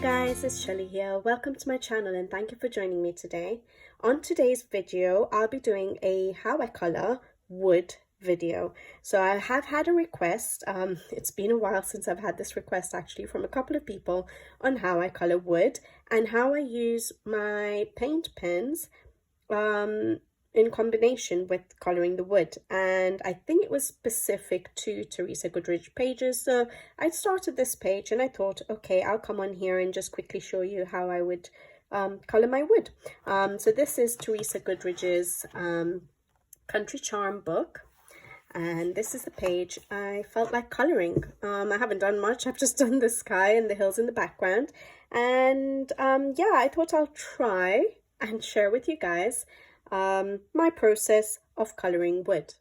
guys, it's Shelly here. Welcome to my channel and thank you for joining me today. On today's video, I'll be doing a how I color wood video. So I have had a request, it's been a while since I've had this request actually from a couple of people on how I color wood and how I use my paint pens in combination with coloring the wood, and I think it was specific to Teresa Goodridge pages. So I started this page and I thought, okay, I'll come on here and just quickly show you how I would color my wood. So this is Teresa Goodridge's Country Charm book, and this is the page I felt like coloring. I haven't done much, I've just done the sky and the hills in the background, and yeah, I thought I'll try and share with you guys my process of coloring wood.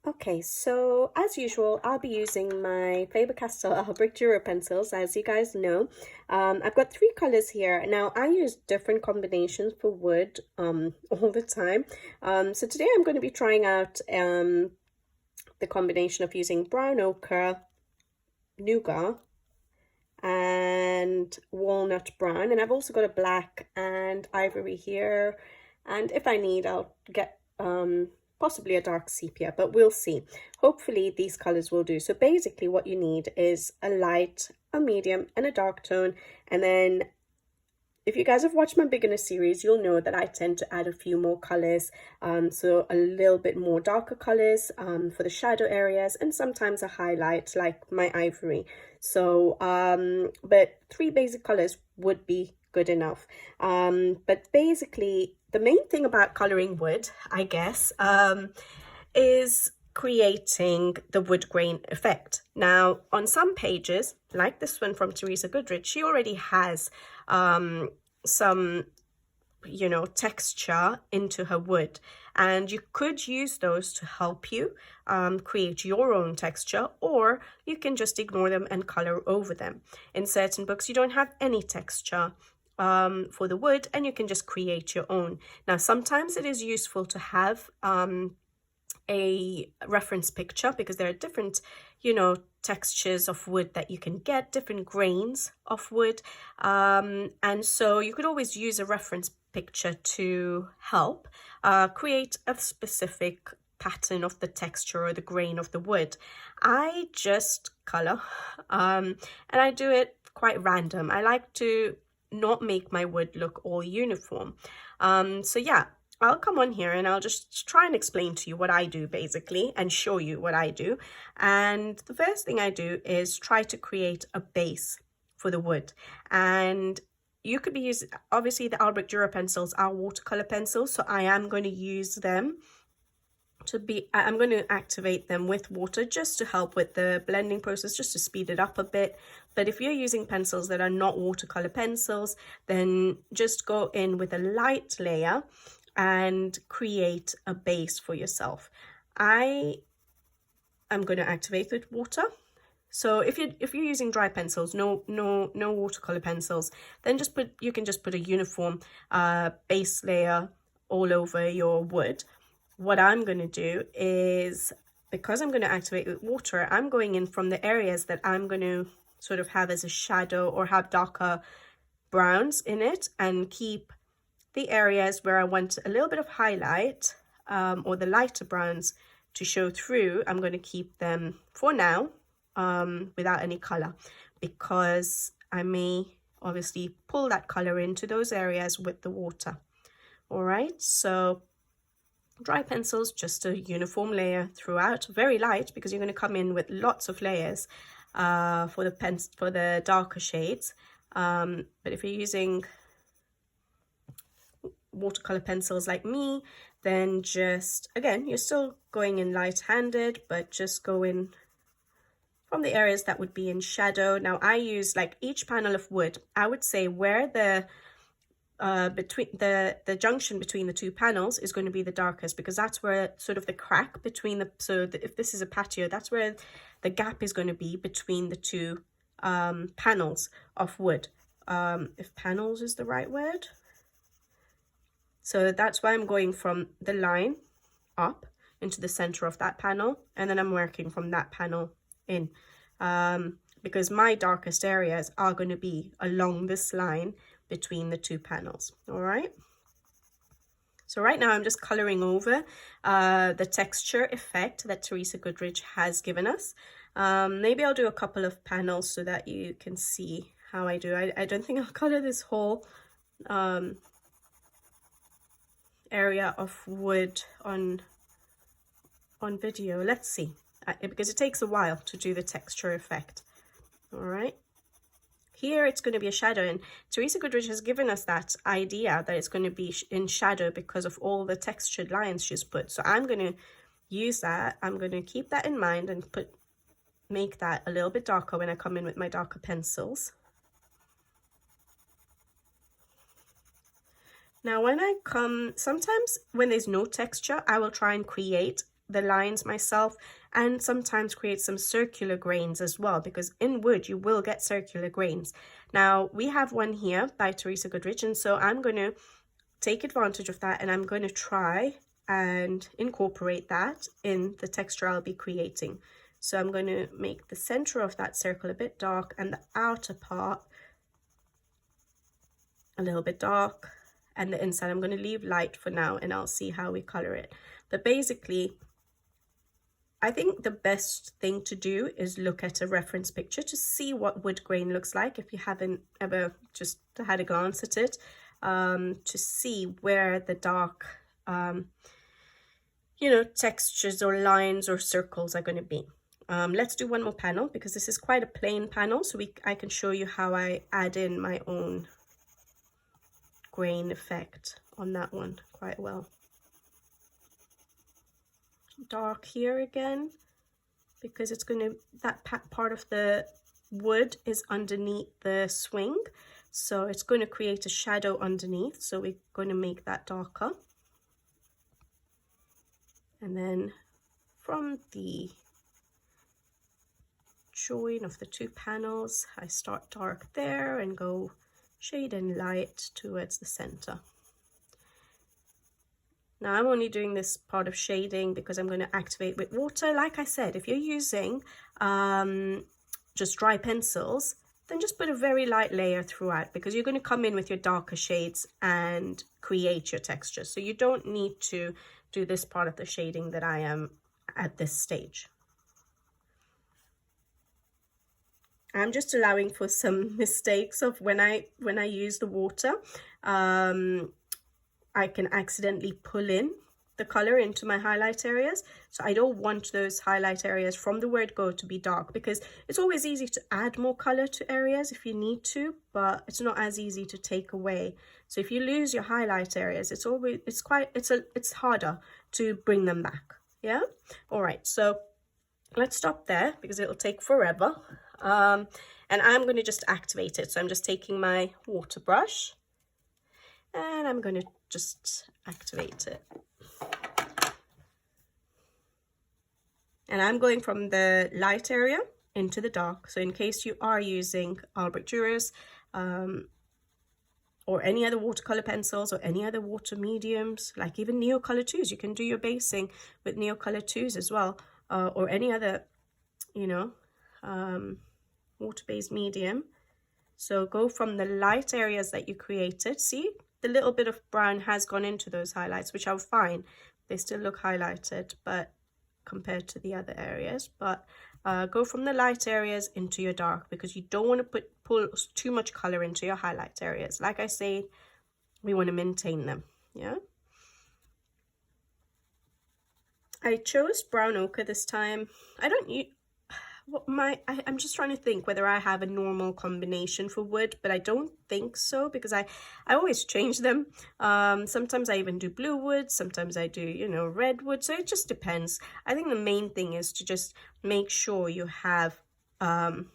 Okay, so as usual, I'll be using my Faber Castell Albrecht Dürer pencils, as you guys know. I've got 3 colors here. Now, I use different combinations for wood all the time. So today I'm going to be trying out the combination of using brown ochre, nougat, and walnut brown. And I've also got a black and ivory here. And if I need, I'll get possibly a dark sepia, but we'll see. Hopefully these colors will do. So basically what you need is a light, a medium, and a dark tone. And then if you guys have watched my beginner series, you'll know that I tend to add a few more colors. So a little bit more darker colors for the shadow areas, and sometimes a highlight like my ivory. So, but 3 basic colors would be good enough. But basically, the main thing about coloring wood, I guess, is creating the wood grain effect. Now, on some pages, like this one from Teresa Goodridge, she already has some, you know, texture into her wood, and you could use those to help you create your own texture, or you can just ignore them and color over them. In certain books, you don't have any texture for the wood, and you can just create your own. Now, sometimes it is useful to have a reference picture, because there are different, you know, textures of wood that you can get, different grains of wood, and so you could always use a reference picture to help create a specific pattern of the texture or the grain of the wood. I just color and I do it quite random. I like to not make my wood look all uniform. So yeah, I'll come on here and I'll just try and explain to you what I do basically, and show you what I do. And the first thing I do is try to create a base for the wood. And you could be using, obviously the Albrecht Dürer pencils are watercolor pencils, so I am going to use them I'm going to activate them with water just to help with the blending process, just to speed it up a bit. But if you're using pencils that are not watercolor pencils, then just go in with a light layer and create a base for yourself. I am going to activate with water. So if you're using dry pencils, no watercolor pencils, then you can just put a uniform base layer all over your wood. What I'm going to do is, because I'm going to activate with water, I'm going in from the areas that I'm going to sort of have as a shadow or have darker browns in it, and keep the areas where I want a little bit of highlight or the lighter browns to show through. I'm going to keep them for now without any color, because I may obviously pull that color into those areas with the water. All right, so dry pencils, just a uniform layer throughout, very light, because you're going to come in with lots of layers for the darker shades. But if you're using watercolor pencils like me, then just, again, you're still going in light-handed, but just go in from the areas that would be in shadow. Now, I use, like, each panel of wood, I would say where the between the junction between the 2 panels is going to be the darkest, because that's where sort of the crack between the, if this is a patio, that's where the gap is going to be between the 2 panels of wood, if panels is the right word. So that's why I'm going from the line up into the center of that panel, and then I'm working from that panel in. because my darkest areas are going to be along this line between the two panels. All right. So right now I'm just coloring over the texture effect that Teresa Goodrich has given us. Maybe I'll do a couple of panels so that you can see how I do. I don't think I'll color this whole area of wood on video. Let's see, because it takes a while to do the texture effect. All right. Here it's going to be a shadow, and Teresa Goodrich has given us that idea that it's going to be in shadow because of all the textured lines she's put. So I'm going to use that. I'm going to keep that in mind and make that a little bit darker when I come in with my darker pencils. Now when I come, sometimes when there's no texture, I will try and create the lines myself, and sometimes create some circular grains as well, because in wood you will get circular grains. Now we have one here by Teresa Goodrich, and so I'm going to take advantage of that, and I'm going to try and incorporate that in the texture I'll be creating. So I'm going to make the center of that circle a bit dark and the outer part a little bit dark, and the inside I'm going to leave light for now, and I'll see how we color it. But basically, I think the best thing to do is look at a reference picture to see what wood grain looks like if you haven't ever just had a glance at it, to see where the dark, you know, textures or lines or circles are going to be. Let's do one more panel, because this is quite a plain panel, so I can show you how I add in my own grain effect on that one quite well. Dark here again, because it's going to, that part of the wood is underneath the swing, so it's going to create a shadow underneath, so we're going to make that darker. And then from the join of the two panels, I start dark there and go shade and light towards the center. Now I'm only doing this part of shading because I'm going to activate with water. Like I said, if you're using just dry pencils, then just put a very light layer throughout, because you're going to come in with your darker shades and create your texture. So you don't need to do this part of the shading that I am at this stage. I'm just allowing for some mistakes of when I use the water. I can accidentally pull in the color into my highlight areas. So I don't want those highlight areas from the word go to be dark, because it's always easy to add more color to areas if you need to, but it's not as easy to take away. So if you lose your highlight areas, it's harder to bring them back. Yeah. All right. So let's stop there because it'll take forever. And I'm going to just activate it. So I'm just taking my water brush and I'm going to just activate it. And I'm going from the light area into the dark. So in case you are using Albrecht Dürers or any other watercolor pencils or any other water mediums, like even Neocolor 2s, you can do your basing with Neocolor 2s as well, or any other, you know, water-based medium. So go from the light areas that you created. See, the little bit of brown has gone into those highlights, which are fine. They still look highlighted, but compared to the other areas. But go from the light areas into your dark, because you don't want to pull too much color into your highlight areas. Like I say, we want to maintain them. Yeah. I chose brown ochre this time. I don't use I'm just trying to think whether I have a normal combination for wood, but I don't think so, because I always change them. Sometimes I even do blue wood, sometimes I do, you know, red wood. So it just depends. I think the main thing is to just make sure you have a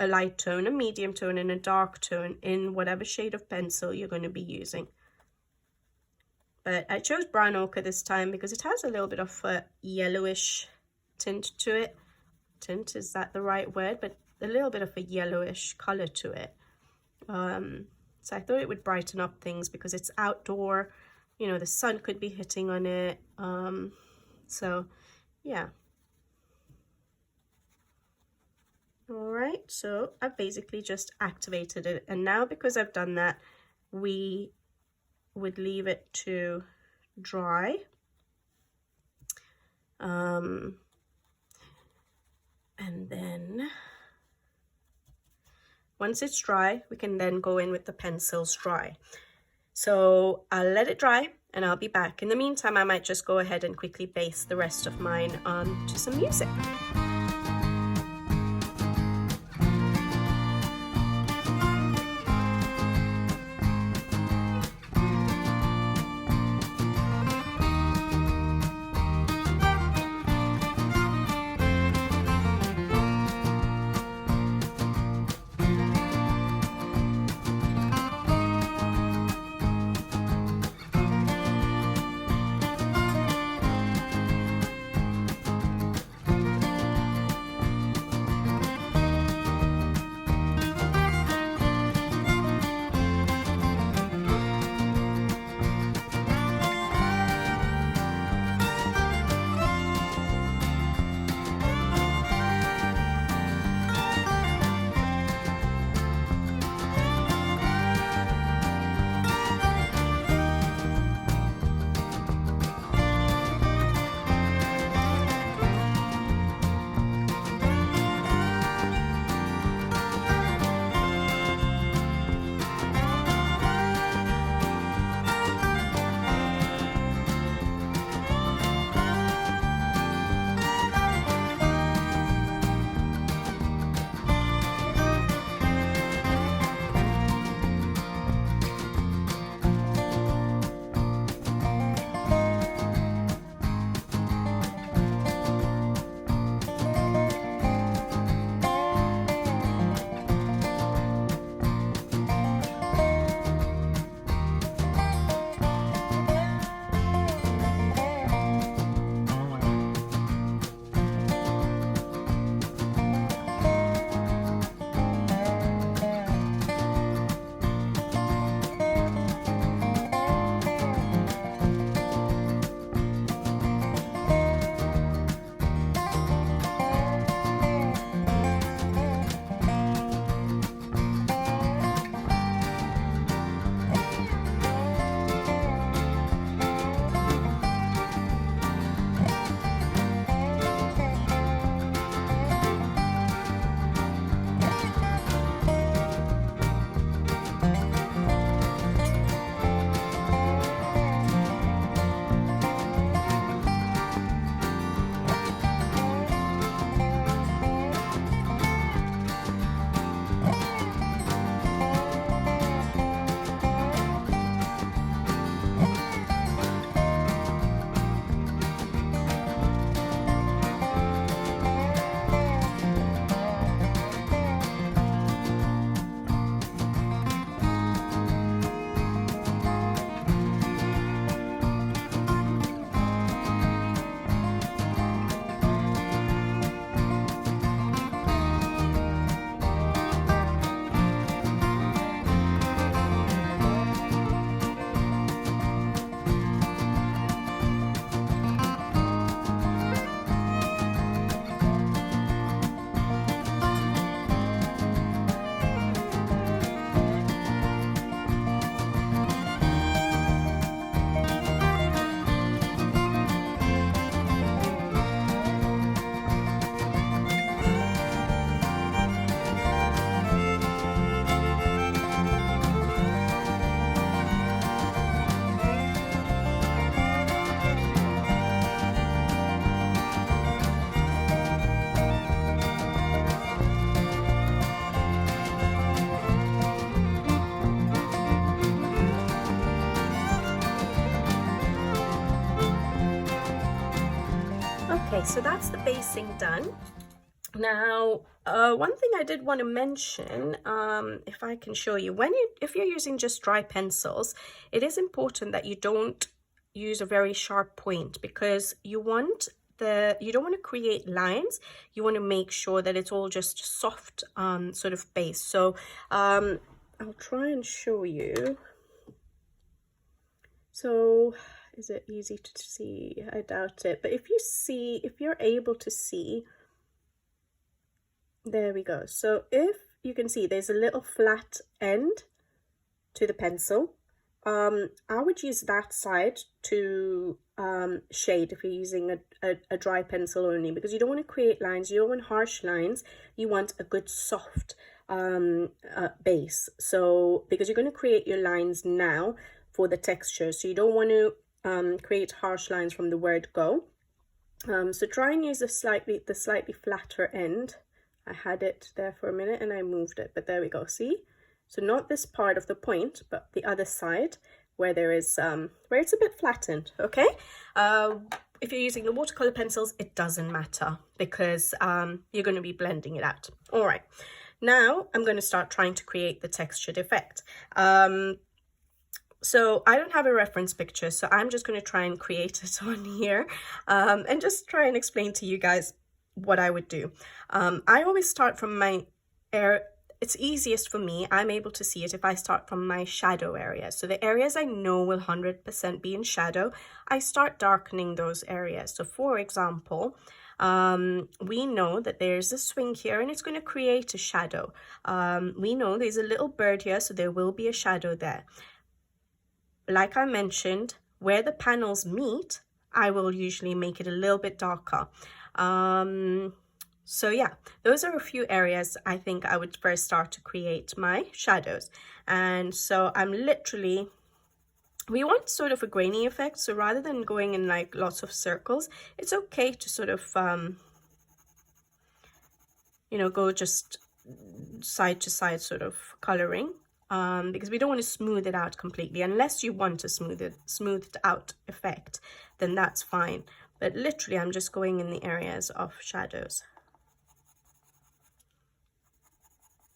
light tone, a medium tone, and a dark tone in whatever shade of pencil you're going to be using. But I chose brown ochre this time because it has a little bit of a yellowish tint to it. Tint, is that the right word? But a little bit of a yellowish color to it. So I thought it would brighten up things because it's outdoor, you know, the sun could be hitting on it. So yeah. right? So I've basically just activated it, and now because I've done that, we would leave it to dry. And then once it's dry, we can then go in with the pencils dry. So I'll let it dry and I'll be back. In the meantime, I might just go ahead and quickly base the rest of mine to some music. Okay, so that's the basing done. Now, one thing I did want to mention, if I can show you, if you're using just dry pencils, it is important that you don't use a very sharp point, because you don't want to create lines. You want to make sure that it's all just soft sort of base. So I'll try and show you. So is it easy to see? I doubt it. But if you're able to see, There we go. So if you can see, there's a little flat end to the pencil. I would use that side to shade if you're using a dry pencil only, because you don't want to create lines, you don't want harsh lines, you want a good soft base. So because you're going to create your lines now for the texture, so you don't want to create harsh lines from the word go. So try and use the slightly flatter end. I had it there for a minute and I moved it, but there we go, see? So not this part of the point, but the other side where there is where it's a bit flattened. Okay, if you're using the watercolor pencils, it doesn't matter because you're going to be blending it out. All right, now I'm going to start trying to create the textured effect. So I don't have a reference picture, so I'm just going to try and create it on here and just try and explain to you guys what I would do. I always start from my it's easiest for me, I'm able to see it if I start from my shadow areas. So the areas I know will 100% be in shadow, I start darkening those areas. So for example, we know that there's a swing here and it's going to create a shadow. We know there's a little bird here, so there will be a shadow there. Like I mentioned, where the panels meet, I will usually make it a little bit darker. So yeah, those are a few areas I think I would first start to create my shadows. And so I'm literally, we want sort of a grainy effect. So rather than going in like lots of circles, it's okay to sort of, you know, go just side to side sort of coloring. Because we don't want to smooth it out completely. Unless you want a smoothed out effect, then that's fine. But literally, I'm just going in the areas of shadows.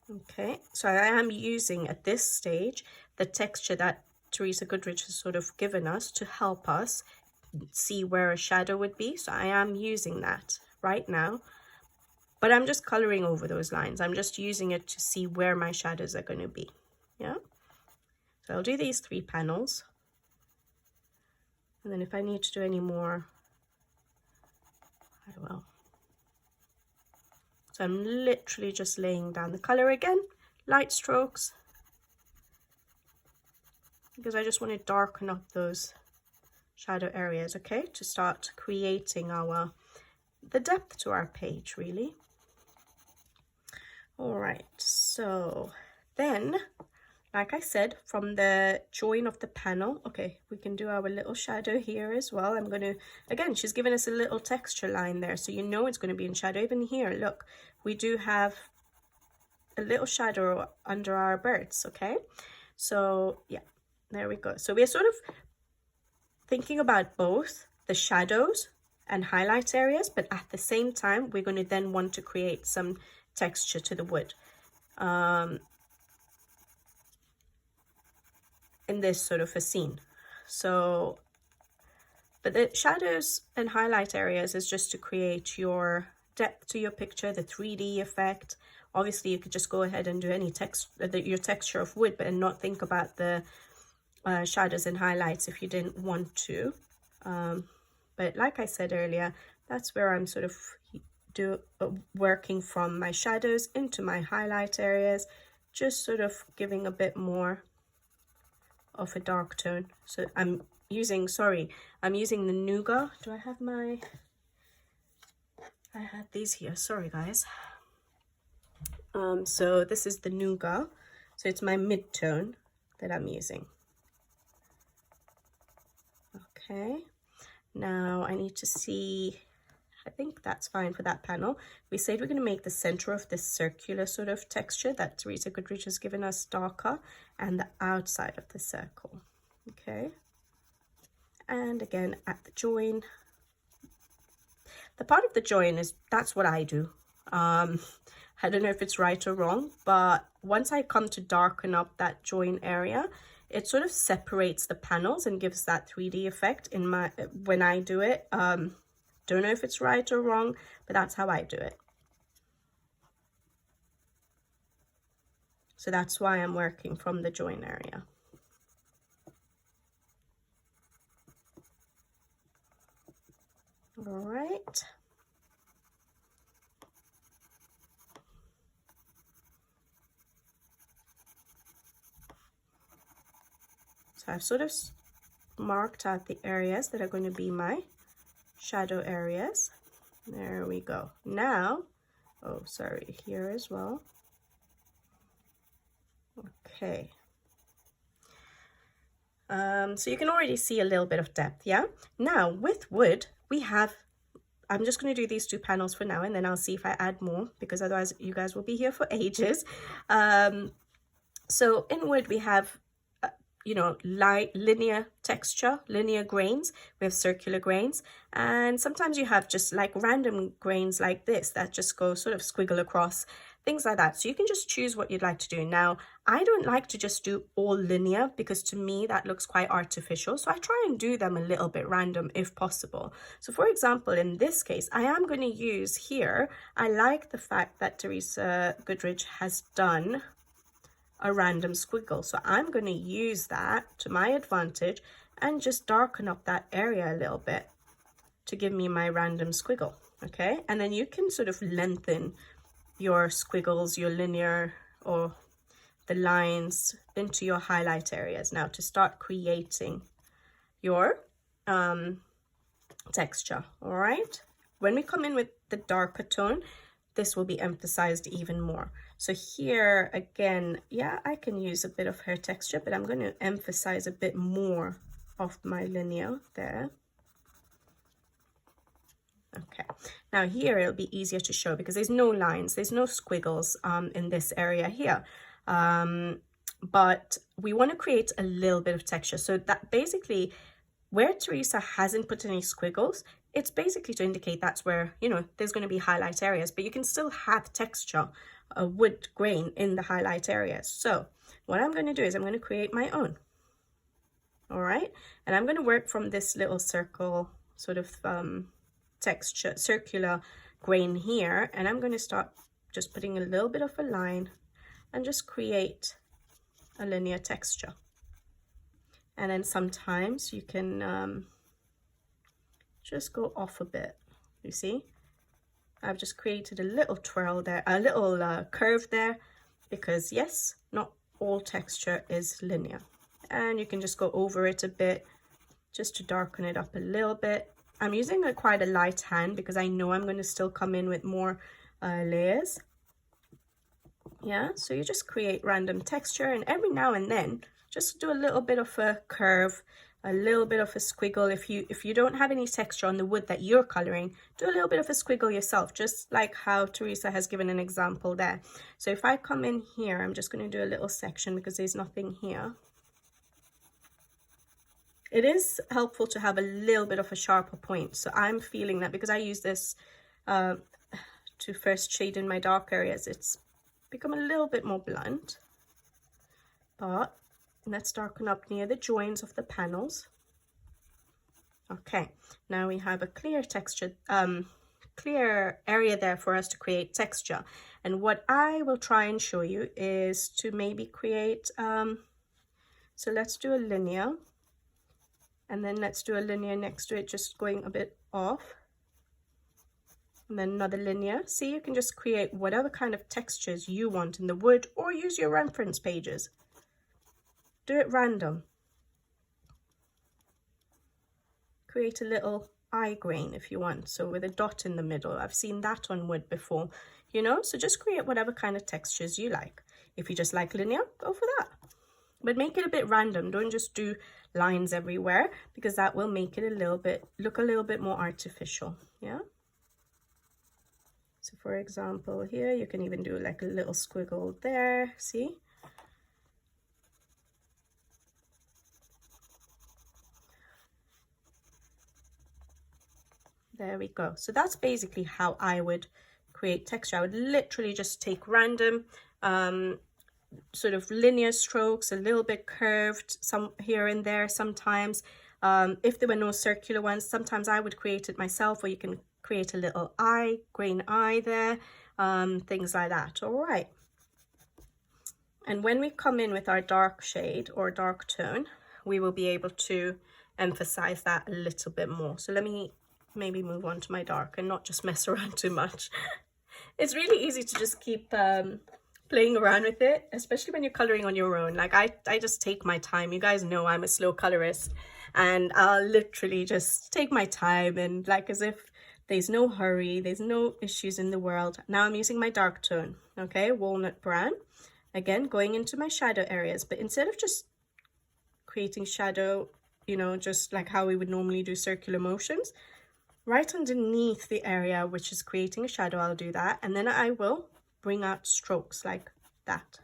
Okay, so I am using at this stage the texture that Teresa Goodrich has sort of given us to help us see where a shadow would be. So I am using that right now. But I'm just coloring over those lines. I'm just using it to see where my shadows are going to be. Yeah, so I'll do these 3 panels, and then if I need to do any more, I will. So I'm literally just laying down the color again, light strokes, because I just want to darken up those shadow areas, okay, to start creating the depth to our page, really. All right, so then, like I said, from the join of the panel, okay, we can do our little shadow here as well. I'm going to, again, she's given us a little texture line there, so you know it's going to be in shadow. Even here, look, we do have a little shadow under our birds, okay? So, yeah, there we go. So we're sort of thinking about both the shadows and highlight areas, but at the same time, we're going to then want to create some texture to the wood. In this sort of a scene. So, but the shadows and highlight areas is just to create your depth to your picture, the 3D effect. Obviously, you could just go ahead and do any your texture of wood, but not think about the shadows and highlights if you didn't want to. But like I said earlier, that's where I'm sort of working from my shadows into my highlight areas, just sort of giving a bit more of a dark tone. So I'm using the Nougat. Do I have my, I had these here, sorry guys. So this is the Nougat, so it's my mid-tone that I'm using. Okay, now I need to see, I think that's fine for that panel. We said we're going to make the center of this circular sort of texture that Teresa Goodrich has given us darker, and the outside of the circle. Okay, and again at the join, the part of the join is, that's what I do. I don't know if it's right or wrong, but once I come to darken up that join area, it sort of separates the panels and gives that 3D effect in my, when I do it. Don't know if it's right or wrong, but that's how I do it. So that's why I'm working from the join area. All right. So I've sort of marked out the areas that are going to be my shadow areas. There we go. Now, oh, sorry, here as well. Okay. So you can already see a little bit of depth, yeah? Now, with wood, we have, I'm just going to do these 2 panels for now, and then I'll see if I add more, because otherwise you guys will be here for ages. So in wood, we have, you know, light linear texture, linear grains. We have circular grains, and sometimes you have just like random grains like this that just go sort of squiggle across, things like that. So you can just choose what you'd like to do. Now, I don't like to just do all linear, because to me that looks quite artificial. So I try and do them a little bit random if possible. So for example, in this case, I am going to use here, I like the fact that Teresa Goodrich has done a random squiggle. So I'm going to use that to my advantage and just darken up that area a little bit to give me my random squiggle. Okay, and then you can sort of lengthen your squiggles, your linear or the lines into your highlight areas now to start creating your texture. All right, when we come in with the darker tone, this will be emphasized even more. So here again, yeah, I can use a bit of hair texture, but I'm going to emphasize a bit more of my linear there. Okay, now here it'll be easier to show because there's no lines, there's no squiggles in this area here. But we want to create a little bit of texture. So that basically where Teresa hasn't put any squiggles, it's basically to indicate that's where, you know, there's going to be highlight areas, but you can still have texture, a wood grain in the highlight areas. So what I'm going to do is I'm going to create my own. All right, and I'm going to work from this little circle sort of texture, circular grain here, and I'm going to start just putting a little bit of a line and just create a linear texture. And then sometimes you can just go off a bit. You see, I've just created a little twirl there, a little curve there, because yes, not all texture is linear. And you can just go over it a bit just to darken it up a little bit. I'm using quite a light hand because I know I'm going to still come in with more layers. Yeah, so you just create random texture, and every now and then just do a little bit of a curve, a little bit of a squiggle. If you don't have any texture on the wood that you're coloring, do a little bit of a squiggle yourself, just like how Teresa has given an example there. So if I come in here, I'm just going to do a little section because there's nothing here. It is helpful to have a little bit of a sharper point. So I'm feeling that because I use this to first shade in my dark areas, it's become a little bit more blunt. But let's darken up near the joins of the panels. Okay, now we have a clear texture, clear area there for us to create texture. And what I will try and show you is to maybe create, so let's do a linear. And then let's do a linear next to it, just going a bit off. And then another linear. See, you can just create whatever kind of textures you want in the wood, or use your reference pages. Do it random. Create a little eye grain if you want, so with a dot in the middle. I've seen that on wood before, you know, so just create whatever kind of textures you like. If you just like linear, go for that. But make it a bit random. Don't just do lines everywhere, because that will make it look a little bit more artificial. Yeah. So for example, here you can even do like a little squiggle there. See? There we go. So that's basically how I would create texture. I would literally just take random sort of linear strokes, a little bit curved, some here and there sometimes. If there were no circular ones, sometimes I would create it myself, or you can create a little eye, green eye there, things like that. All right. And when we come in with our dark shade or dark tone, we will be able to emphasize that a little bit more. So let me maybe move on to my dark and not just mess around too much. It's really easy to just keep playing around with it, especially when you're coloring on your own. Like I just take my time. You guys know I'm a slow colorist, and I'll literally just take my time, and like as if there's no hurry, there's no issues in the world. Now I'm using my dark tone, okay, walnut brown, again going into my shadow areas, but instead of just creating shadow, you know, just like how we would normally do circular motions, right underneath the area which is creating a shadow, I'll do that, and then I will bring out strokes like that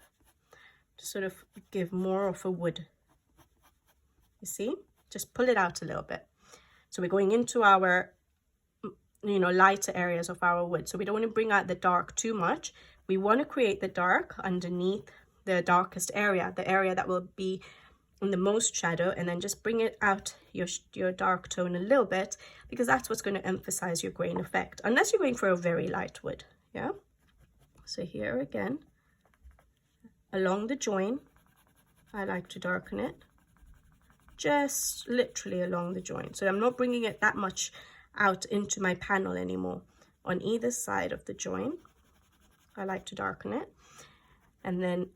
to sort of give more of a wood. You see, just pull it out a little bit. So we're going into our, you know, lighter areas of our wood, so we don't want to bring out the dark too much. We want to create the dark underneath the darkest area, the area that will be in the most shadow, and then just bring it out your dark tone a little bit, because that's what's going to emphasize your grain effect, unless you're going for a very light wood. Yeah, so here again along the join, I like to darken it, just literally along the join, so I'm not bringing it that much out into my panel anymore. On either side of the join, I like to darken it, and then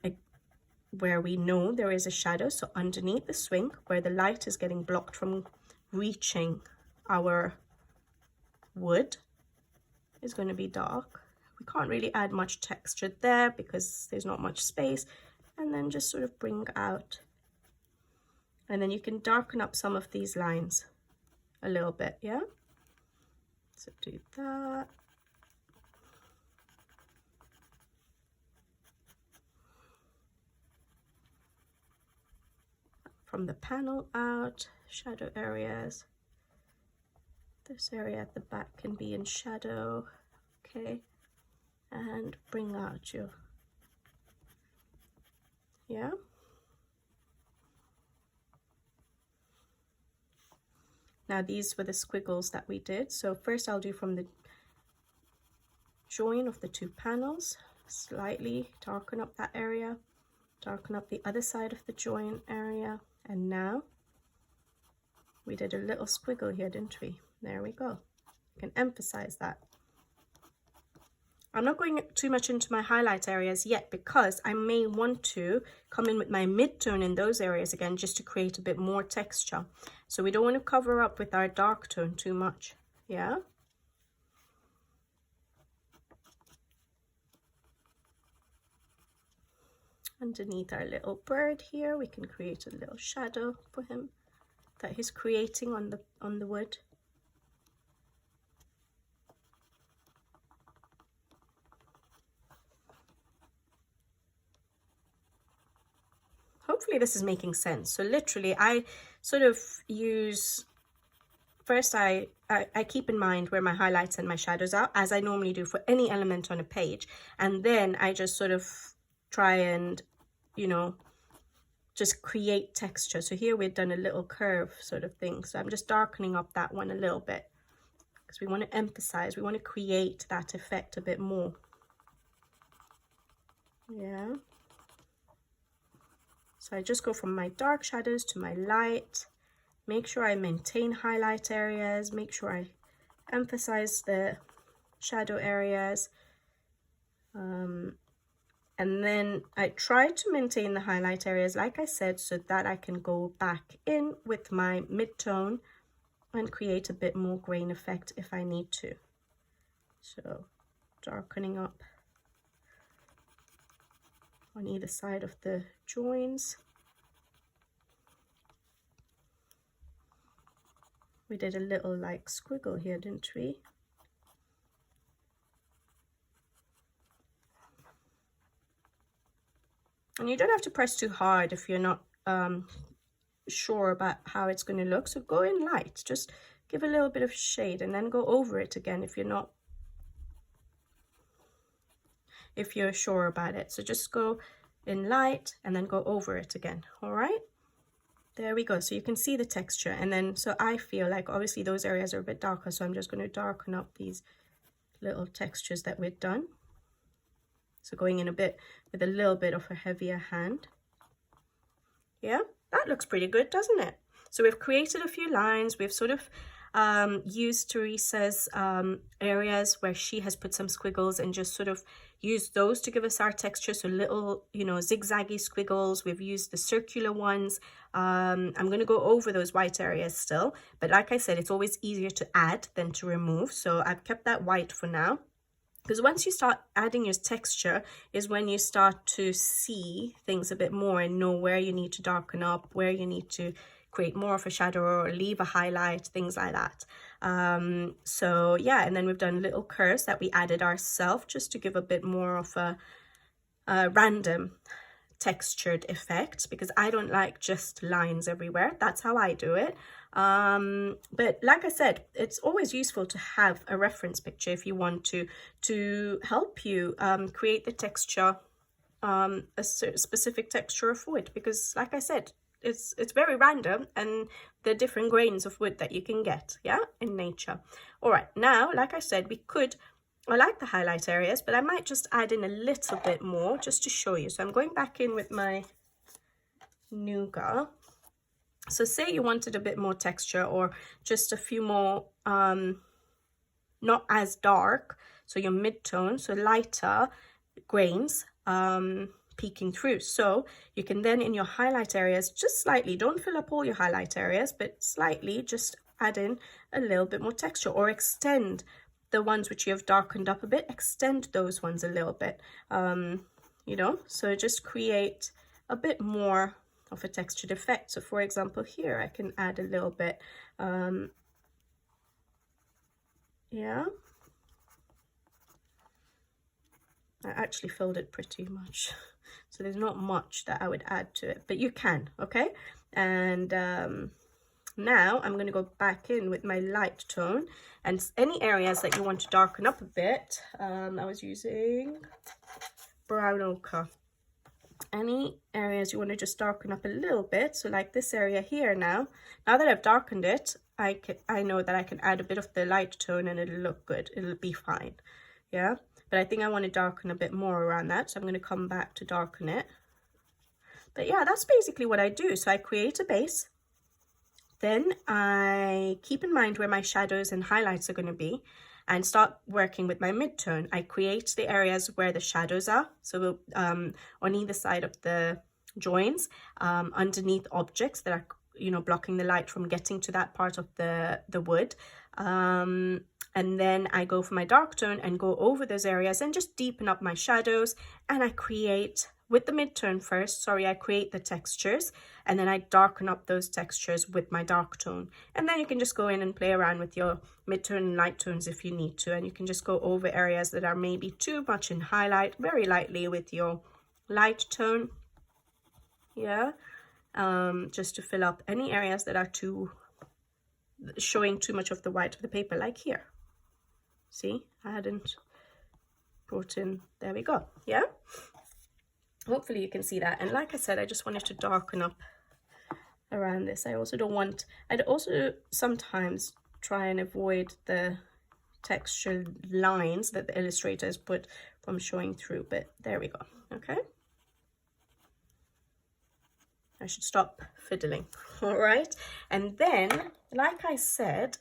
where we know there is a shadow, so underneath the swing where the light is getting blocked from reaching our wood, is going to be dark. We can't really add much texture there because there's not much space, and then just sort of bring out, and then you can darken up some of these lines a little bit. Yeah, so do that. From the panel out, shadow areas. This area at the back can be in shadow, okay, and bring out your, yeah. Now these were the squiggles that we did. So first I'll do from the join of the two panels, slightly darken up that area, darken up the other side of the join area, and now we did a little squiggle here, didn't we? There we go. You can emphasize that. I'm not going too much into my highlight areas yet, because I may want to come in with my mid-tone in those areas again, just to create a bit more texture. So we don't want to cover up with our dark tone too much. Yeah. Underneath our little bird here, we can create a little shadow for him that he's creating on the wood. Hopefully this is making sense. So literally I sort of use, first I keep in mind where my highlights and my shadows are, as I normally do for any element on a page, and then I just sort of try and, you know, just create texture. So here we've done a little curve sort of thing, so I'm just darkening up that one a little bit, because we want to emphasize, we want to create that effect a bit more. Yeah, so I just go from my dark shadows to my light, make sure I maintain highlight areas, make sure I emphasize the shadow areas, and then I try to maintain the highlight areas, like I said, so that I can go back in with my mid-tone and create a bit more grain effect if I need to. So darkening up on either side of the joins. We did a little like squiggle here, didn't we? And you don't have to press too hard if you're not sure about how it's going to look. So go in light, just give a little bit of shade, and then go over it again if you're sure about it. So just go in light and then go over it again. All right, there we go. So you can see the texture, and then so I feel like obviously those areas are a bit darker, so I'm just going to darken up these little textures that we've done. So going in a bit with a little bit of a heavier hand. Yeah, that looks pretty good, doesn't it? So we've created a few lines, we've sort of use Teresa's areas where she has put some squiggles and just sort of use those to give us our texture. So little, you know, zigzaggy squiggles. We've used the circular ones. I'm going to go over those white areas still, but like I said, it's always easier to add than to remove. So I've kept that white for now. Because once you start adding your texture is when you start to see things a bit more and know where you need to darken up, where you need to create more of a shadow or leave a highlight, things like that. So yeah, and then we've done little curves that we added ourselves just to give a bit more of a random textured effect, because I don't like just lines everywhere. That's how I do it. But like I said, it's always useful to have a reference picture if you want to help you create the texture, a specific texture of wood, because like I said, it's very random, and the different grains of wood that you can get, yeah, in nature. All right, now, like I said, I like the highlight areas, but I might just add in a little bit more just to show you. So I'm going back in with my Nougat. So say you wanted a bit more texture or just a few more, not as dark, so your mid-tone, so lighter grains peeking through. So you can then in your highlight areas, just slightly, don't fill up all your highlight areas, but slightly just add in a little bit more texture, or extend the ones which you have darkened up a bit, extend those ones a little bit, you know, so just create a bit more of a textured effect. So for example, here I can add a little bit, yeah, I actually filled it pretty much, so there's not much that I would add to it, but you can, okay? And now I'm going to go back in with my light tone, and any areas that you want to darken up a bit, I was using brown ochre. Any areas you want to just darken up a little bit, so like this area here now that I've darkened it, I know that I can add a bit of the light tone and it'll look good, it'll be fine, yeah? But I think I want to darken a bit more around that, so I'm going to come back to darken it. But yeah, that's basically what I do. So I create a base, then I keep in mind where my shadows and highlights are going to be, and start working with my mid-tone. I create the areas where the shadows are, so on either side of the joins, underneath objects that are, you know, blocking the light from getting to that part of the wood. And then I go for my dark tone and go over those areas and just deepen up my shadows, and I create with the mid-tone first, sorry, I create the textures, and then I darken up those textures with my dark tone. And then you can just go in and play around with your mid-tone and light tones if you need to, and you can just go over areas that are maybe too much in highlight very lightly with your light tone, yeah, just to fill up any areas that are showing too much of the white of the paper, like here. See, I hadn't brought in, there we go, yeah. Hopefully you can see that. And like I said, I just wanted to darken up around this. I'd also sometimes try and avoid the textured lines that the illustrator has put from showing through, but there we go, okay? I should stop fiddling, all right? And then, like I said,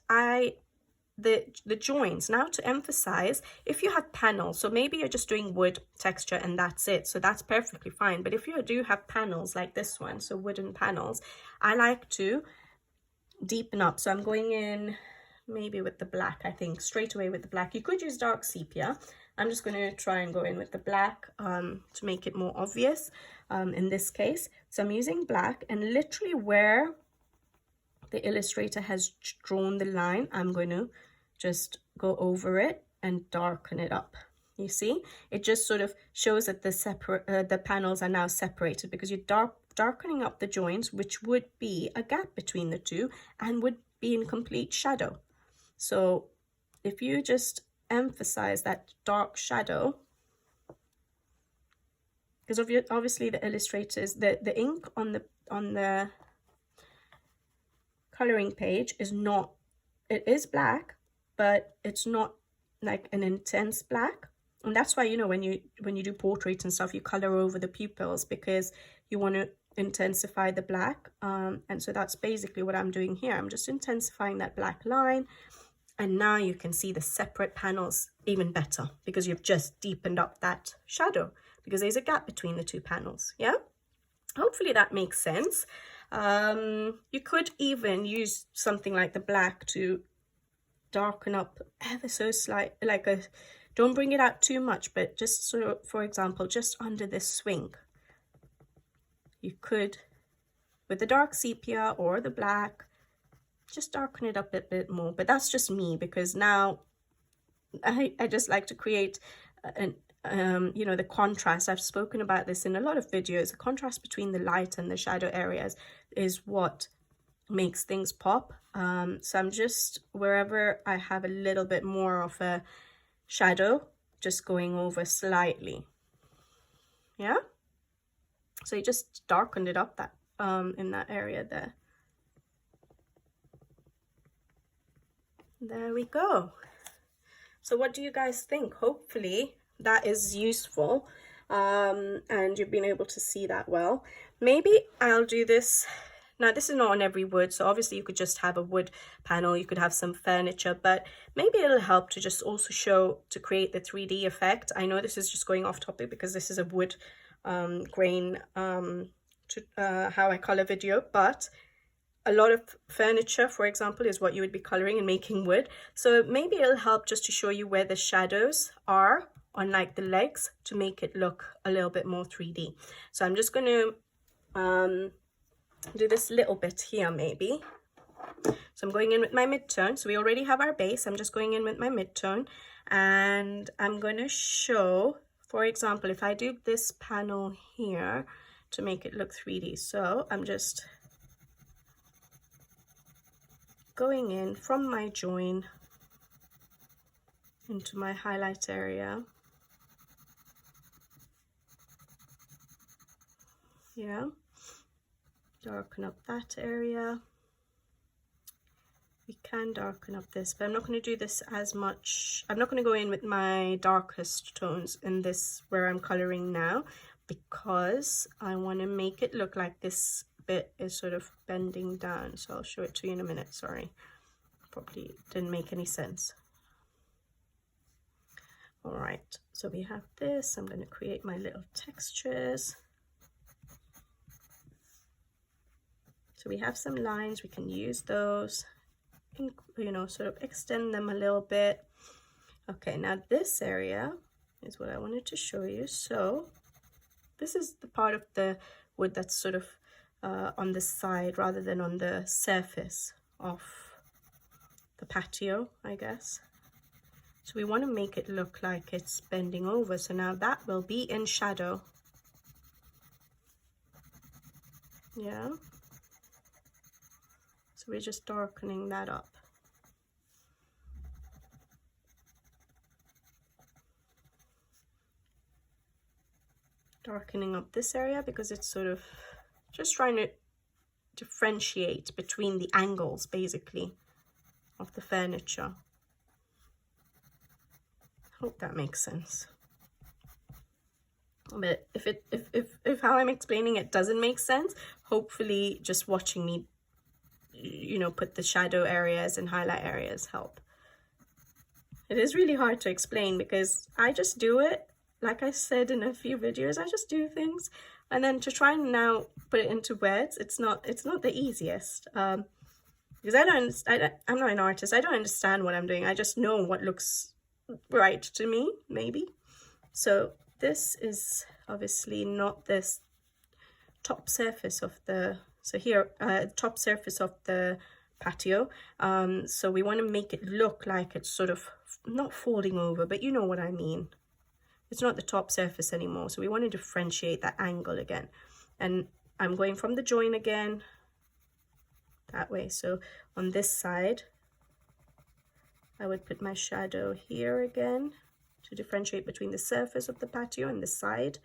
the joins, now to emphasize, if you have panels, so maybe you're just doing wood texture and that's it, so that's perfectly fine. But if you do have panels like this one, so wooden panels, I like to deepen up. So I'm going in maybe with the black, I think straight away with the black. You could use dark sepia. I'm just going to try and go in with the black to make it more obvious in this case. So I'm using black, and literally where the illustrator has drawn the line, I'm going to just go over it and darken it up. You see, it just sort of shows that the panels are now separated, because you're darkening up the joints, which would be a gap between the two and would be in complete shadow. So if you just emphasize that dark shadow, because obviously the illustrators, the ink on the coloring page is not, it is black, but it's not like an intense black. And that's why, you know, when you do portraits and stuff, you color over the pupils because you want to intensify the black. And so that's basically what I'm doing here. I'm just intensifying that black line. And now you can see the separate panels even better because you've just deepened up that shadow because there's a gap between the two panels. Yeah, hopefully that makes sense. You could even use something like the black to darken up ever so slight, like a, don't bring it out too much, but just sort of, for example, just under this swing, you could, with the dark sepia or the black, just darken it up a bit more. But that's just me because now I just like to create an you know, the contrast. I've spoken about this in a lot of videos. The contrast between the light and the shadow areas is what makes things pop. So I'm just, wherever I have a little bit more of a shadow, just going over slightly. Yeah, so you just darkened it up that in that area there. There we go. So what do you guys think? Hopefully that is useful, and you've been able to see that well. Maybe I'll do this. Now, this is not on every wood, so obviously you could just have a wood panel, you could have some furniture, but maybe it'll help to just also show, to create the 3D effect. I know this is just going off topic because this is a wood grain how I color video, but a lot of furniture, for example, is what you would be coloring and making wood. So maybe it'll help just to show you where the shadows are on like the legs to make it look a little bit more 3D. So I'm just going to do this little bit here maybe. So I'm going in with my mid-tone. So we already have our base. I'm just going in with my mid-tone, and I'm going to show, for example, if I do this panel here to make it look 3D. So I'm just going in from my join into my highlight area. Yeah, darken up that area. We can darken up this, but I'm not going to do this as much. I'm not going to go in with my darkest tones in this where I'm coloring now, because I want to make it look like this bit is sort of bending down. So I'll show it to you in a minute. Sorry, probably didn't make any sense. All right, so we have this. I'm going to create my little textures. So we have some lines, we can use those, you know, sort of extend them a little bit. Okay, now this area is what I wanted to show you. So this is the part of the wood that's sort of on the side rather than on the surface of the patio, I guess. So we want to make it look like it's bending over. So now that will be in shadow. Yeah. So we're just darkening that up. Darkening up this area because it's sort of just trying to differentiate between the angles, basically, of the furniture. Hope that makes sense. But if how I'm explaining it doesn't make sense, hopefully just watching me, you know, put the shadow areas and highlight areas help. It is really hard to explain because I just do it. Like I said in a few videos, I just do things, and then to try and now put it into words, it's not the easiest, because I'm not an artist. I don't understand what I'm doing. I just know what looks right to me, maybe. So this is obviously not this top surface of the, so here, top surface of the patio. So we want to make it look like it's sort of not folding over, but you know what I mean. It's not the top surface anymore. So we want to differentiate that angle again. And I'm going from the join again, that way. So on this side, I would put my shadow here again to differentiate between the surface of the patio and the side.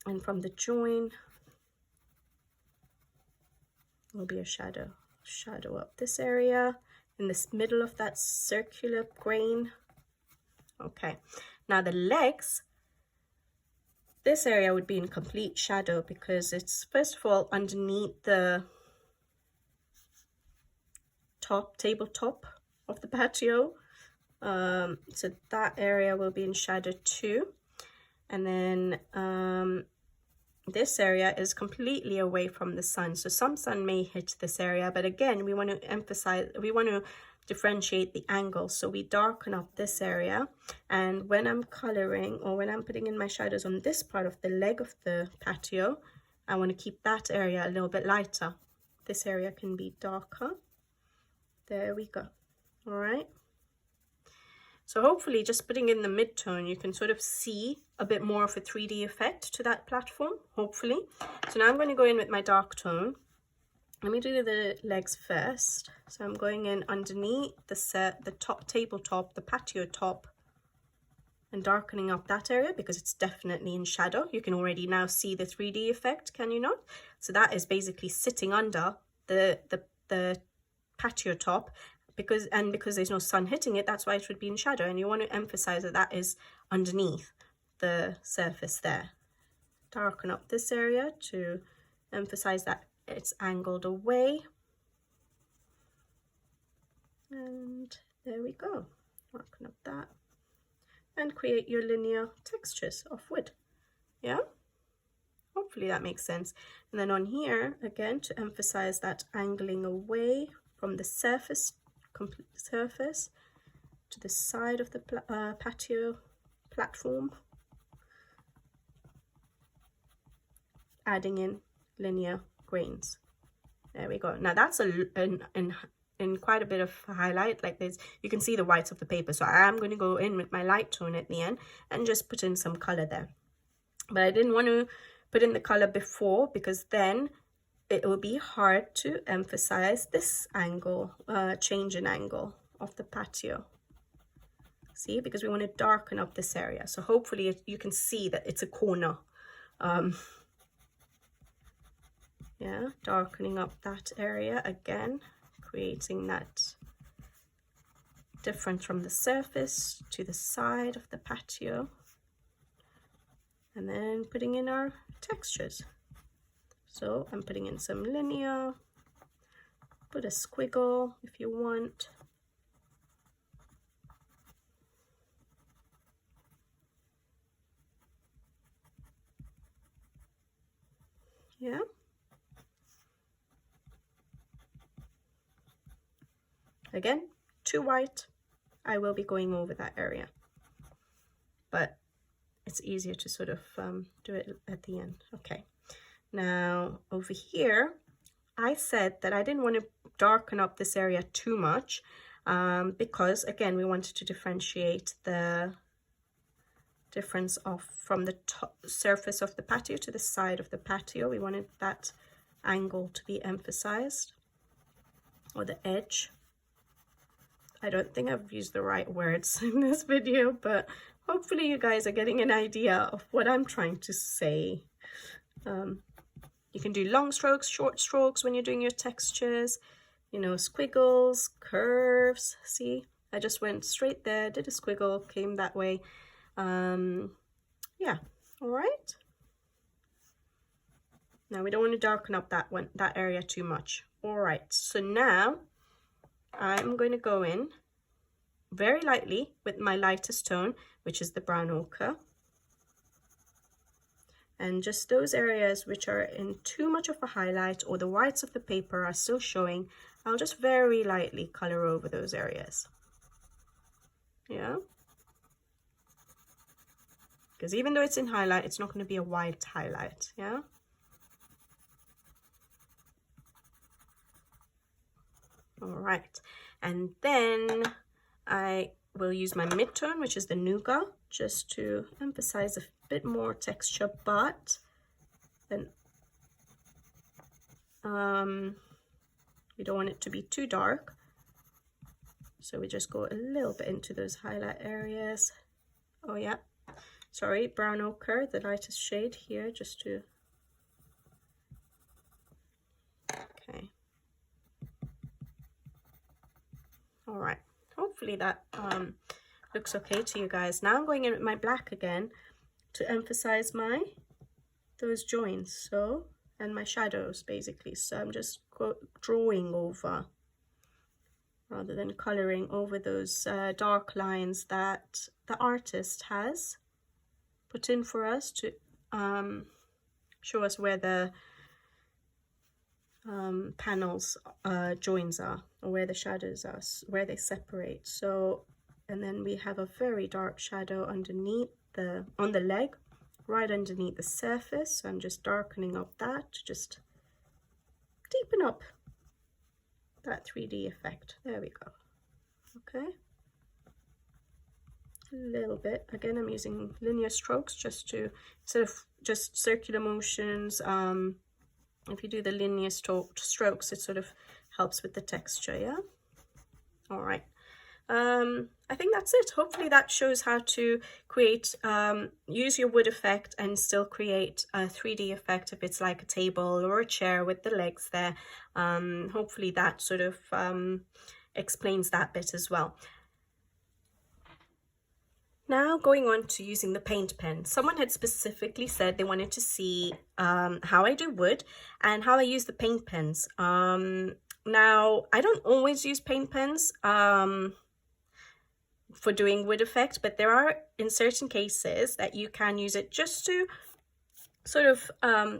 And from the join, will be a shadow up this area in this middle of that circular grain. Okay, now the legs, this area would be in complete shadow because it's first of all underneath the tabletop of the patio. So that area will be in shadow too. And then this area is completely away from the sun. So some sun may hit this area, but again, we want to differentiate the angle. So we darken up this area. And when I'm coloring or when I'm putting in my shadows on this part of the leg of the patio, I want to keep that area a little bit lighter. This area can be darker. There we go. All right. So hopefully just putting in the mid-tone, you can sort of see a bit more of a 3D effect to that platform, hopefully. So now I'm going to go in with my dark tone. Let me do the legs first. So I'm going in underneath the top tabletop, the patio top, and darkening up that area because it's definitely in shadow. You can already now see the 3D effect, can you not? So that is basically sitting under the patio top. Because there's no sun hitting it, that's why it would be in shadow, and you want to emphasize that that is underneath the surface there. Darken up this area to emphasize that it's angled away, and there we go. Darken up that and create your linear textures of wood. Yeah, hopefully that makes sense. And then on here again, to emphasize that angling away from the surface, complete surface to the side of the patio platform, adding in linear grains. There we go. Now that's in quite a bit of highlight, like this. You can see the whites of the paper, so I am going to go in with my light tone at the end and just put in some color there. But I didn't want to put in the color before because then it will be hard to emphasize this angle, change in angle of the patio. See, because we want to darken up this area. So hopefully you can see that it's a corner. Yeah, darkening up that area again, creating that difference from the surface to the side of the patio. And then putting in our textures. So I'm putting in some linear, put a squiggle if you want. Yeah. Again, too white, I will be going over that area. But it's easier to sort of do it at the end. Okay. Now over here, I said that I didn't want to darken up this area too much because again, we wanted to differentiate the difference from the top surface of the patio to the side of the patio. We wanted that angle to be emphasized, or the edge. I don't think I've used the right words in this video, but hopefully you guys are getting an idea of what I'm trying to say. You can do long strokes, short strokes when you're doing your textures, you know, squiggles, curves. See, I just went straight there, did a squiggle, came that way. Yeah, all right. Now we don't want to darken up that area too much. All right, so now I'm going to go in very lightly with my lightest tone, which is the brown ochre. And just those areas which are in too much of a highlight or the whites of the paper are still showing, I'll just very lightly color over those areas. Yeah. Because even though it's in highlight, it's not going to be a white highlight. Yeah. All right. And then I will use my mid-tone, which is the Nougat, just to emphasize a bit more texture, but then we don't want it to be too dark, so we just go a little bit into those highlight areas. Oh yeah, sorry, brown ochre, the lightest shade here, just to, okay. All right, hopefully that looks okay to you guys. Now I'm going in with my black again to emphasize those joints, so, and my shadows basically. So I'm just drawing over rather than coloring over those dark lines that the artist has put in for us to show us where the panels joins are, or where the shadows are, where they separate. So, and then we have a very dark shadow underneath on the leg, right underneath the surface. So I'm just darkening up that to just deepen up that 3D effect. There we go. Okay, a little bit. Again, I'm using linear strokes just to, instead of just circular motions, if you do the linear strokes, it sort of helps with the texture. Yeah, all right. I think that's it. Hopefully that shows how to create, use your wood effect and still create a 3D effect if it's like a table or a chair with the legs there. Hopefully that sort of explains that bit as well. Now going on to using the paint pen. Someone had specifically said they wanted to see how I do wood and how I use the paint pens. Now, I don't always use paint pens for doing wood effect, but there are in certain cases that you can use it just to sort of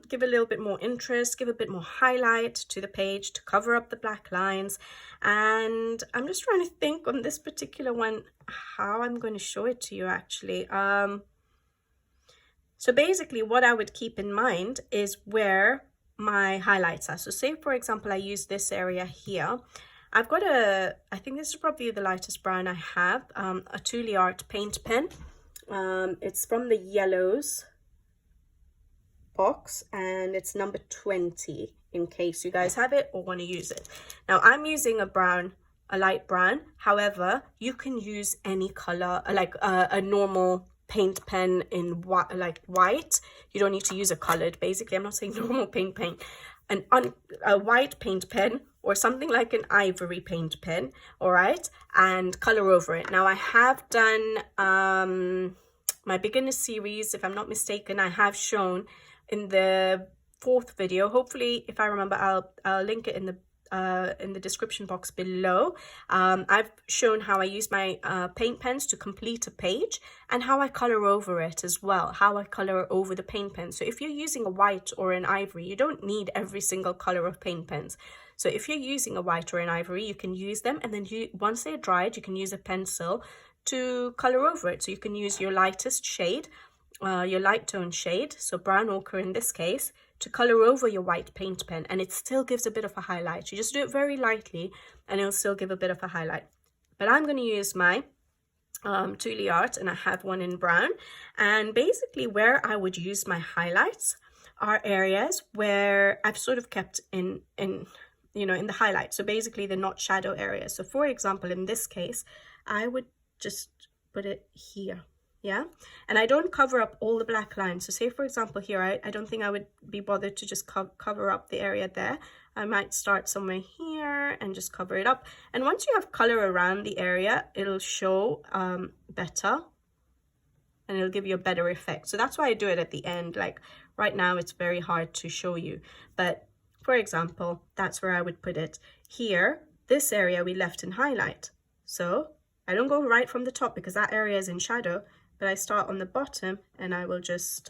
give a little bit more interest, give a bit more highlight to the page, to cover up the black lines. And I'm just trying to think on this particular one how I'm going to show it to you actually. So basically what I would keep in mind is where my highlights are. So say for example I use this area here. I've got I think this is probably the lightest brown I have, a Tooli-art paint pen. It's from the yellows box and it's number 20 in case you guys have it or want to use it. Now I'm using a light brown. However, you can use any color, like a normal paint pen in white. You don't need to use a colored. Basically, I'm not saying normal paint pen. A white paint pen or something like an ivory paint pen, all right, and color over it. Now I have done my beginner series, if I'm not mistaken. I have shown in the 4th video, hopefully if I remember I'll link it in the description box below. I've shown how I use my paint pens to complete a page and how I color over it as well, how I color over the paint pen. So if you're using a white or an ivory, you don't need every single color of paint pens. So if you're using a white or an ivory, you can use them, and then once they're dried, you can use a pencil to color over it. So you can use your lightest shade, your light tone shade, so brown ochre in this case, to color over your white paint pen, and it still gives a bit of a highlight. You just do it very lightly and it'll still give a bit of a highlight. But I'm going to use my Tooli-art, and I have one in brown, and basically where I would use my highlights are areas where I've sort of kept in the highlight. So basically they're not shadow areas. So for example, in this case, I would just put it here. Yeah, and I don't cover up all the black lines. So say for example here, I don't think I would be bothered to just cover up the area there. I might start somewhere here and just cover it up. And once you have color around the area, it'll show better and it'll give you a better effect. So that's why I do it at the end. Like right now, it's very hard to show you. But for example, that's where I would put it. Here, this area we left in highlight. So I don't go right from the top because that area is in shadow. But I start on the bottom and I will just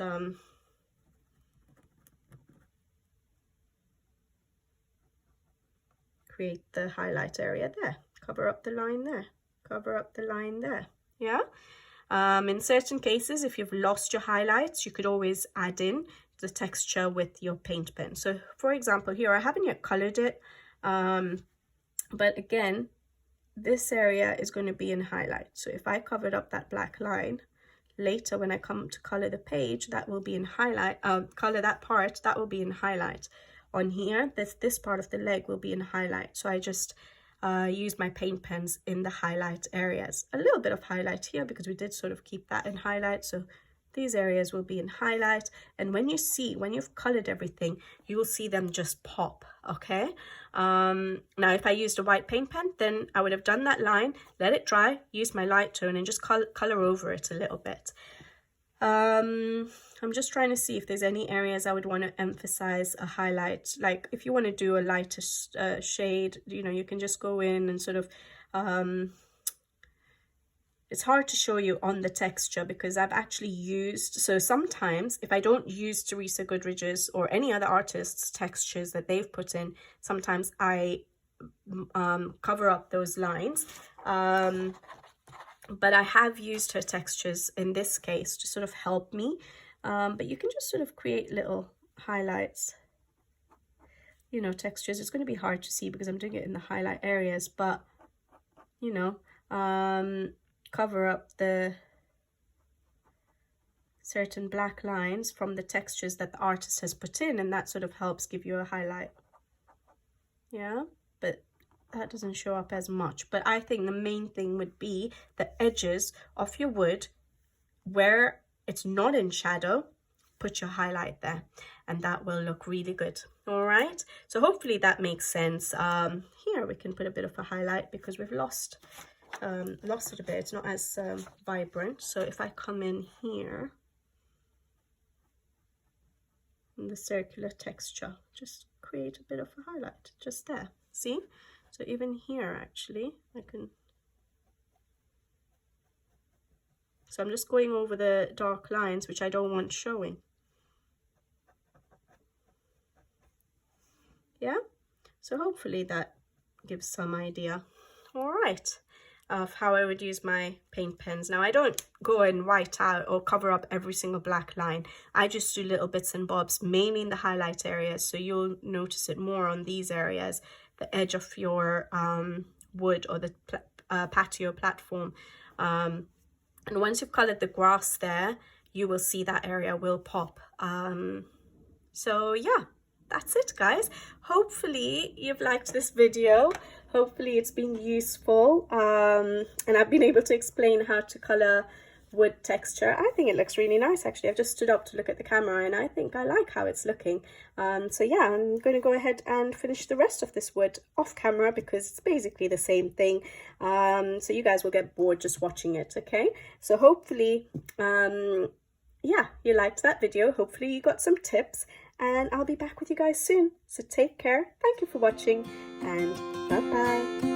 create the highlight area there, cover up the line there, cover up the line there. Yeah. In certain cases, if you've lost your highlights, you could always add in the texture with your paint pen. So for example, here I haven't yet colored it, but again, this area is going to be in highlight. So if I covered up that black line, later when I come to color the page, that will be in highlight, color that part, that will be in highlight. On here, this part of the leg will be in highlight. So I just use my paint pens in the highlight areas. A little bit of highlight here because we did sort of keep that in highlight. So these areas will be in highlight, and when you've colored everything, you will see them just pop. Okay, now if I used a white paint pen, then I would have done that line, let it dry, use my light tone, and just color over it a little bit. I'm just trying to see if there's any areas I would want to emphasize a highlight. Like if you want to do a lighter shade, you know, you can just go in and sort of it's hard to show you on the texture because I've actually used, so sometimes if I don't use Teresa Goodridge's or any other artist's textures that they've put in, sometimes I cover up those lines. But I have used her textures in this case to sort of help me. But you can just sort of create little highlights, you know, textures. It's going to be hard to see because I'm doing it in the highlight areas, but, you know, cover up the certain black lines from the textures that the artist has put in, and that sort of helps give you a highlight. Yeah, but that doesn't show up as much. But I think the main thing would be the edges of your wood where it's not in shadow. Put your highlight there, and that will look really good. All right, so hopefully that makes sense. Here we can put a bit of a highlight because we've lost it a bit. It's not as vibrant. So if I come in here in the circular texture, just create a bit of a highlight just there. See? So even here, actually, I can. So I'm just going over the dark lines, which I don't want showing. Yeah? So hopefully that gives some idea. All right. Of how I would use my paint pens. Now I don't go and white out or cover up every single black line. I just do little bits and bobs, mainly in the highlight areas. So you'll notice it more on these areas, the edge of your wood or the patio platform. And once you've colored the grass there, you will see that area will pop. So yeah, that's it, guys. Hopefully you've liked this video. Hopefully it's been useful, and I've been able to explain how to color wood texture. I think it looks really nice, actually. I've just stood up to look at the camera and I think I like how it's looking. So yeah, I'm going to go ahead and finish the rest of this wood off camera because it's basically the same thing. So you guys will get bored just watching it, okay? So hopefully, yeah, you liked that video. Hopefully you got some tips, and I'll be back with you guys soon. So take care. Thank you for watching, and bye-bye.